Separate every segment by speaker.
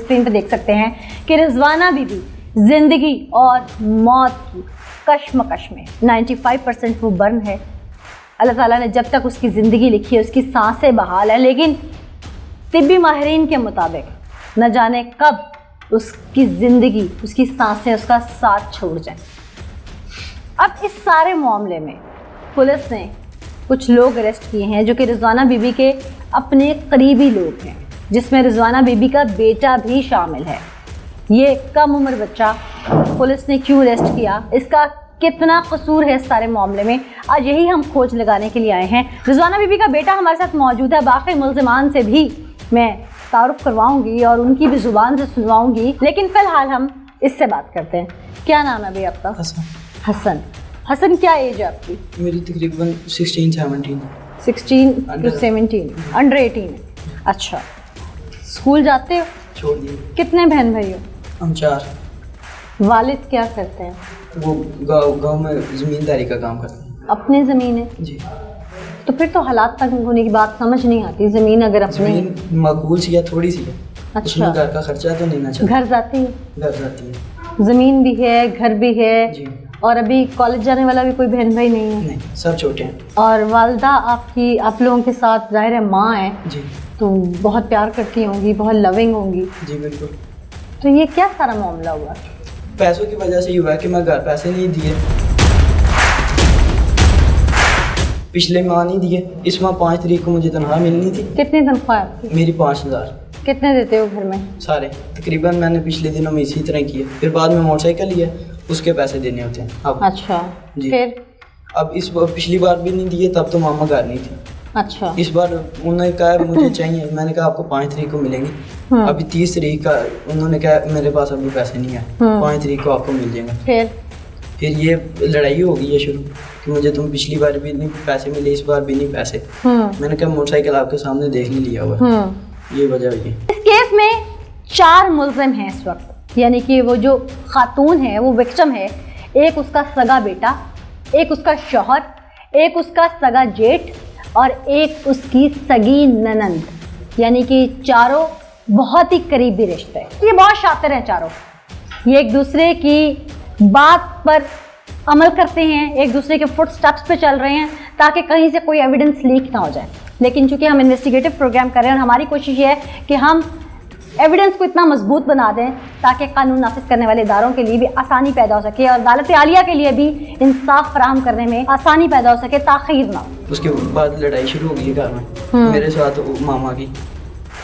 Speaker 1: Screen پہ دیکھ سکتے ہیں کہ رضوانہ بی بی زندگی اور موت کی کشمکش میں 95% وہ برن ہے. اللہ تعالیٰ نے جب تک اس کی زندگی لکھی ہے اس کی سانسیں بحال ہیں, لیکن طبی ماہرین کے مطابق نہ جانے کب اس کی زندگی, اس کی سانسیں اس کا ساتھ چھوڑ جائیں. اب اس سارے معاملے میں پولیس نے کچھ لوگ اریسٹ کیے ہیں جو کہ رضوانہ بی بی کے اپنے قریبی لوگ ہیں, جس میں رضوانہ بی بی کا بیٹا بھی شامل ہے. یہ کم عمر بچہ پولیس نے کیوں اریسٹ کیا, اس کا کتنا قصور ہے اس سارے معاملے میں, آج یہی ہم کھوج لگانے کے لیے آئے ہیں. رضوانہ بی بی کا بیٹا ہمارے ساتھ موجود ہے, باقی ملزمان سے بھی میں تعارف کرواؤں گی اور ان کی بھی زبان سے سنواؤں گی, لیکن فی الحال ہم اس سے بات کرتے ہیں. کیا نام ہے بھائی آپ کا؟ حسن. حسن کیا ایج ہے آپ کی؟
Speaker 2: میری تقریباً 16
Speaker 1: to 17, انڈر 18. اچھا, اسکول جاتے ہو؟
Speaker 2: چھوڑ دیے.
Speaker 1: کتنے بہن بھائی ہو؟
Speaker 2: ہم 4.
Speaker 1: والد کیا کرتے ہیں؟
Speaker 2: وہ گاؤں میں زمینداری کا کام کرتے ہیں.
Speaker 1: اپنی زمین ہے
Speaker 2: جی.
Speaker 1: تو پھر تو حالات تک ہونے کی بات سمجھ نہیں آتی. زمین اگر اپنی
Speaker 2: زمین معقول سی ہے, تھوڑی سی ہے. اس میں گھر کا خرچہ تو نہیں نہ چلتا.
Speaker 1: گھر جاتی ہے؟
Speaker 2: گھر جاتی ہے.
Speaker 1: زمین بھی ہے, گھر بھی ہے.
Speaker 2: جی.
Speaker 1: اور ابھی کالج جانے والا بھی کوئی بہن بھائی نہیں ہے؟
Speaker 2: نہیں, سب چھوٹے ہیں.
Speaker 1: اور والدہ آپ کی آپ لوگوں کے ساتھ ظاہر ہے ماں ہے,
Speaker 2: جی,
Speaker 1: تو بہت پیار کرتی ہوں گی, بہت لونگ ہوں گی.
Speaker 2: جی بالکل.
Speaker 1: تو یہ کیا سارا معاملہ ہوا؟
Speaker 2: پیسوں کی وجہ سے یہ ہوا کہ میں گھر پیسے نہیں دیے, پچھلے ماہ نہیں دیے, اس ماہ 5 تاریخ کو مجھے تنخواہ ملنی تھی.
Speaker 1: کتنی تنخواہ آپ کی؟
Speaker 2: میری 5000.
Speaker 1: کتنے دیتے ہو گھر میں؟
Speaker 2: سارے تقریباً میں نے پچھلے دنوں میں اسی طرح کیا. پھر بعد میں موٹر سائیکل لیا, اس کے پیسے دینے ہوتے ہیں اب.
Speaker 1: اچھا
Speaker 2: جی.
Speaker 1: پھر
Speaker 2: اب اس بار پچھلی بار بھی نہیں دیے, تب تو ماما گھر نہیں تھی.
Speaker 1: اچھا.
Speaker 2: اس بار انہوں نے کہا مجھے چاہیے, میں نے کہا آپ کو 5 تاریخ کو ملیں گے. ابھی 30 تاریخ کا انہوں نے کہا میرے پاس ابھی پیسے نہیں ہیں, 5 تاریخ کو آپ کو مل جائیں گے. پھر یہ لڑائی ہو گئی ہے شروع کہ مجھے تم پچھلی بار بھی نہیں پیسے ملے, اس بار بھی نہیں پیسے. میں نے کہا موٹر سائیکل آپ کے سامنے دیکھ نہیں لیا ہوا, یہ وجہ ہوئی.
Speaker 1: اس کیس میں 4 ملزم ہیں اس وقت, یعنی کہ وہ جو خاتون ہے وہ وکٹم ہے. ایک اس کا سگا بیٹا, ایک اس کا شوہر, ایک اس کا سگا جیٹ اور ایک اس کی سگی ننند, یعنی کہ چاروں بہت ہی قریبی رشتے. یہ بہت شاطر ہیں چاروں, یہ ایک دوسرے کی بات پر عمل کرتے ہیں, ایک دوسرے کے فٹ سٹیپس پہ چل رہے ہیں تاکہ کہیں سے کوئی ایویڈنس لیک نہ ہو جائے. لیکن چونکہ ہم انویسٹیگیٹو پروگرام کر رہے ہیں اور ہماری کوشش یہ ہے کہ ہم ایویڈنس کو اتنا مضبوط بنا دیں تاکہ قانون نافذ کرنے والے اداروں کے لیے بھی آسانی پیدا ہو سکے اور عدالت عالیہ کے لیے بھی انصاف فراہم کرنے میں آسانی پیدا ہو سکے, تاخیر نہ ہو.
Speaker 2: اس کے بعد لڑائی شروع ہو گئی گھر میں میرے ساتھ ماما کی.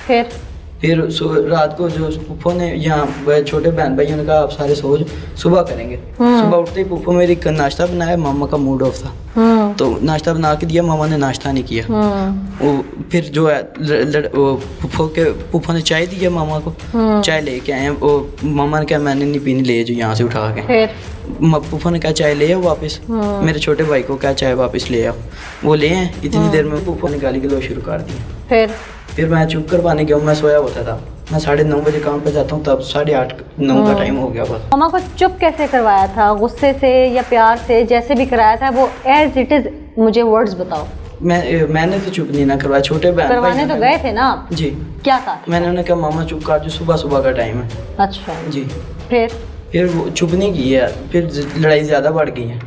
Speaker 2: پھر رات کو جو پھوپھو نے یہاں چھوٹے بہن بھائیوں نے کہا آپ سارے سو جاؤ, صبح کریں گے. صبح اٹھتے ہی پھوپھو میری ناشتہ بنایا, ماما کا موڈ آف تھا تو ناشتہ بنا کے دیا, ماما نے ناشتہ نہیں کیا. وہ پھر جو ہے پھوپھو نے چائے دیا ماما کو, چائے لے کے آئے. وہ ماما نے کہا میں نے نہیں پینی, لے جو یہاں سے اٹھا کے. پھوپھو نے کہا چائے لے آؤ واپس, میرے چھوٹے بھائی کو کہا چائے واپس لے آؤ. وہ لے آئے, اتنی دیر میں پھوپھو نے گالی گلوچ شروع کر دیا. پھر میں چپ کروانے گیا ہوں, میں سویا ہوتا تھا. میں 9:30 بجے کام پہ جاتا ہوں, تب 8:30-9 کا ٹائم ہو گیا. بس
Speaker 1: ماما کو چپ کیسے کروایا تھا, غصے سے یا پیار سے, جیسے بھی کرایا تھا وہ ایز اٹ از مجھے ورڈز بتاؤ.
Speaker 2: میں نے تو چپ نہیں نہ کروایا, چھوٹے بہن
Speaker 1: کروانے تو گئے تھے نا.
Speaker 2: جی.
Speaker 1: کیا کہا
Speaker 2: میں نے انہیں کہا ماما چپ کر, جو صبح کا ٹائم ہے.
Speaker 1: اچھا
Speaker 2: جی.
Speaker 1: پھر
Speaker 2: وہ چپ نہیں کی ہے, پھر لڑائی زیادہ بڑھ گئی ہے.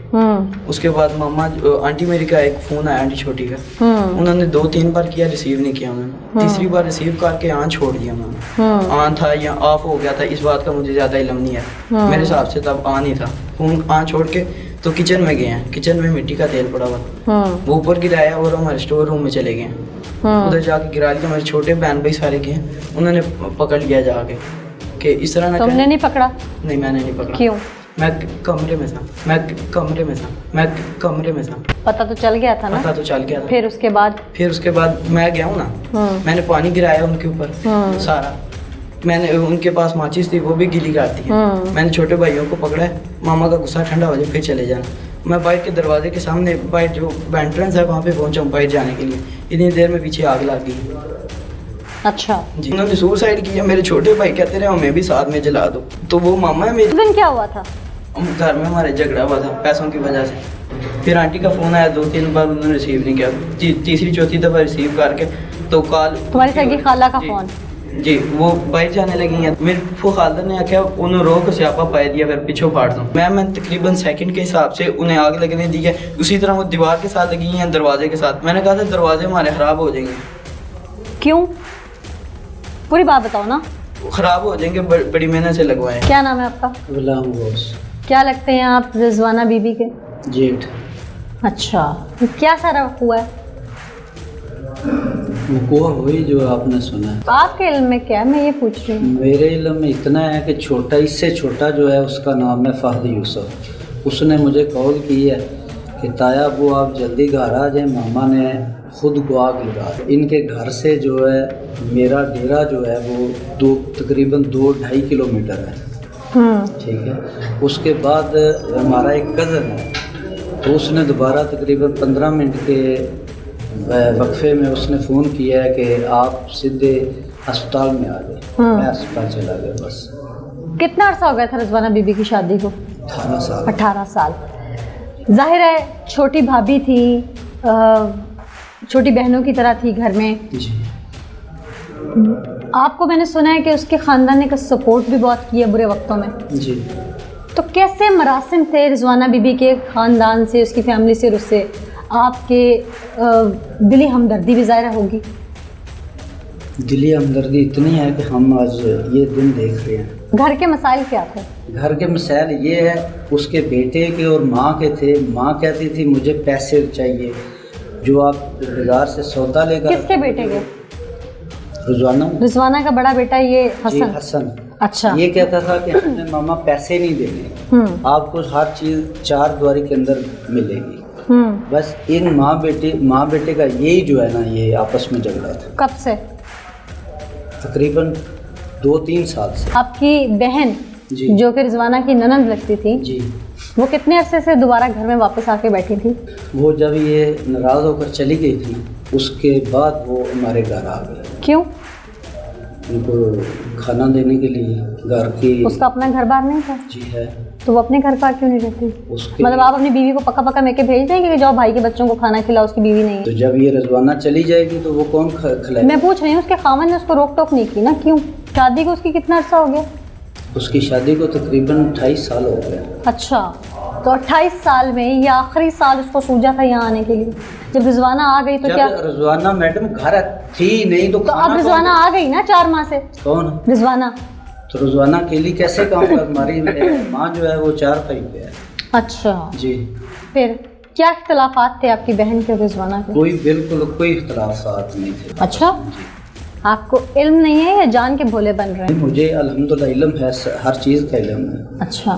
Speaker 2: اس کے بعد ماما آنٹی میری کا ایک فون آیا, آنٹی چھوٹی کا, انہوں نے 2-3 بار کیا, ریسیو نہیں کیا. انہوں نے تیسری بار ریسیو کر کے آن چھوڑ دیا. انہوں نے آن تھا یا آف ہو گیا تھا, اس بات کا مجھے زیادہ علم نہیں ہے. میرے حساب سے تب آن ہی تھا. فون آن چھوڑ کے تو کچن میں گئے ہیں, کچن میں مٹی کا تیل پڑا ہوا, وہ اوپر گرایا اور ہمارے اسٹور روم میں چلے گئے. ادھر جا کے گرا لیا. ہمارے چھوٹے بہن بھائی سارے گئے, انہوں نے پکڑ لیا جا کے کہ اس طرح نہ.
Speaker 1: تم نے نہیں پکڑا؟
Speaker 2: نہیں, میں نے نہیں پکڑا.
Speaker 1: کیوں؟
Speaker 2: میں کمرے میں تھا.
Speaker 1: پتہ تو چل گیا تھا نا.
Speaker 2: پتہ تو چل گیا تھا.
Speaker 1: پھر اس کے بعد
Speaker 2: میں گیا ہوں نا, میں نے پانی گرایا ان کے اوپر سارا. میں نے ان کے پاس ماچس تھی, وہ بھی گیلی کرتی ہے. میں نے چھوٹے بھائیوں کو پکڑا ہے, ماما کا غصہ ٹھنڈا ہو جائے پھر چلے جانا. میں بائک کے دروازے کے سامنے, بائک جو انٹرنس ہے وہاں پہ پہنچا ہوں بائک جانے کے لیے. اتنی دیر میں پیچھے آگ لگ گئی.
Speaker 1: اچھا
Speaker 2: جی. انہوں نے سوسائڈ کیا. میرے چھوٹے بھائی کہتے رہے ہمیں بھی ساتھ میں جلا دو, تو وہ ماما ہے میری.
Speaker 1: دن کیا ہوا تھا؟
Speaker 2: گھر میں ہمارے جھگڑا ہوا تھا پیسوں کی وجہ سے. پھر آنٹی کا فون آیا, 2-3 بار انہوں نے ریسیو نہیں کیا. تیسری چوتھی دفعہ ریسیو کر کے تو کال
Speaker 1: تمہاری سگی خالہ کا فون.
Speaker 2: جی وہ باہر جانے لگی ہیں. میرے پھو خالدہ نے آخیا انہوں رو کو سیاپا پائی دیا پھر پیچھوں پھاڑ دوں. میں تقریباً سیکنڈ کے حساب سے انہیں آگ لگنے دی ہے. اسی طرح وہ دیوار کے ساتھ لگی ہیں, دروازے کے ساتھ. میں نے کہا تھا دروازے ہمارے خراب ہو جائیں گے.
Speaker 1: کیوں؟ پوری بات بتاؤ نا.
Speaker 2: خراب ہو جائیں گے, بڑی محنت سے لگوائے.
Speaker 1: کیا نام ہے آپ کا؟
Speaker 3: غلام غوث.
Speaker 1: کیا لگتے ہیں آپ رضوانہ بی بی کے؟
Speaker 3: جیٹ.
Speaker 1: اچھا, کیا سارا ہوا ہے؟
Speaker 3: وقوع ہوئی جو آپ نے سنا ہے.
Speaker 1: آپ کے علم میں کیا ہے, میں یہ پوچھ رہی ہوں.
Speaker 3: میرے علم میں اتنا ہے کہ چھوٹا, اس سے چھوٹا جو ہے اس کا نام ہے فہد یوسف. اس نے مجھے کال کی ہے کہ تایا ابو آپ جلدی گھر آ جائیں, ماما نے خود کو آگ لگا. ان کے گھر سے جو ہے میرا ڈیرا جو ہے وہ تقریباً 2-2.5 کلومیٹر ہے. ٹھیک ہے. اس کے بعد ہمارا ایک کزن ہے, تو اس نے دوبارہ تقریباً 15 منٹ کے وقفے میں اس نے فون کیا ہے کہ آپ سیدھے ہسپتال میں آ گئے. میں ہسپتال چلا گیا. بس.
Speaker 1: کتنا عرصہ ہو گیا تھا رضوانہ بی بی کی شادی کو؟
Speaker 3: 18 سال.
Speaker 1: 18 سال. ظاہر ہے چھوٹی بھابھی تھی, چھوٹی بہنوں کی طرح تھی گھر میں.
Speaker 3: جی.
Speaker 1: آپ کو میں نے سنا ہے کہ اس کے خاندان نے سپورٹ بھی بہت کیا برے وقتوں میں.
Speaker 3: جی.
Speaker 1: تو کیسے مراسم تھے رضوانہ بی بی کے خاندان سے, اس کی فیملی سے, اس سے آپ کے دلی ہمدردی بھی ظاہر ہوگی؟
Speaker 3: دلی ہمدردی اتنی ہے کہ ہم آج یہ دن دیکھ رہے ہیں.
Speaker 1: گھر کے مسائل کیا تھے؟
Speaker 3: گھر کے مسائل یہ ہے, اس کے بیٹے کے اور ماں کے تھے. ماں کہتی تھی مجھے پیسے چاہیے جو آپ بازار سے سودا لے کر.
Speaker 1: کس کے بیٹے کے؟
Speaker 3: رضوانہ
Speaker 1: کا بڑا بیٹا یہ
Speaker 3: جی
Speaker 1: حسن.
Speaker 3: حسن.
Speaker 1: اچھا.
Speaker 3: یہ کہتا تھا کہ ہمیں ماما پیسے نہیں دینے, آپ کو ہر چیز 4 دیواری کے اندر ملے گی. بس ان ماں بیٹے کا یہی جو ہے نا, یہ آپس میں جھگڑا تھا.
Speaker 1: کب سے؟
Speaker 3: تقریباً 2-3 سال سے.
Speaker 1: آپ کی بہن
Speaker 3: جی.
Speaker 1: جو کہ رضوانہ کی ننند لگتی تھی,
Speaker 3: جی,
Speaker 1: وہ کتنے عرصے سے دوبارہ گھر میں واپس آ کے بیٹھی تھی؟
Speaker 3: وہ جب یہ ناراض ہو کر چلی گئی تھی, اس کے بعد وہ ہمارے گھر آ گئی.
Speaker 1: کیوں؟
Speaker 3: ان کو کھانا دینے کے لیے. گھر کی
Speaker 1: اس کا اپنا گھر بار نہیں تھا؟
Speaker 3: جی ہے.
Speaker 1: تو وہ اپنے گھر پر کیوں نہیں رہتی؟ مطلب آپ اپنی بیوی کو پکا پکا میں کے بھیج دیں گے کہ جاؤ بھائی کے بچوں کو کھانا کھلاؤ, اس کی بیوی نہیں
Speaker 3: تو
Speaker 1: ہے.
Speaker 3: جب یہ رضوانہ چلی جائے گی تو وہ کون کھلائے؟
Speaker 1: میں پوچھ رہی ہوں, اس کے خاوند نے اس کو روک ٹوک نہیں کی نا, کیوں؟ شادی کو اس کی کتنا عرصہ ہو گیا؟
Speaker 3: اس کی شادی کو تقریباً 28 سال ہو گیا.
Speaker 1: اچھا, تو 28 سال میں یہ آخری سال اس کو سوجا تھا یہاں آنے کے لیے. جب رضوانہ آ گئی تو کیا
Speaker 3: رضوانہ میڈم گھر تھی نہیں تو
Speaker 1: اب رضوانہ آ گئی نا 4 ماہ سے.
Speaker 3: کون
Speaker 1: رضوانہ؟
Speaker 3: تو رضوانہ اکیلی کیسے کام کر, ہماری ماں جو ہے وہ 4 بھائی پہ ہے.
Speaker 1: اچھا.
Speaker 3: جی.
Speaker 1: پھر کیا اختلافات تھے آپ کی بہن کے اور رضوانہ کے؟
Speaker 3: بالکل کوئی اختلافات نہیں تھے.
Speaker 1: اچھا, آپ کو علم نہیں ہے یا جان کے بھولے بن رہے ہیں؟
Speaker 3: مجھے الحمدللہ علم ہے, ہر چیز کا علم ہے.
Speaker 1: اچھا.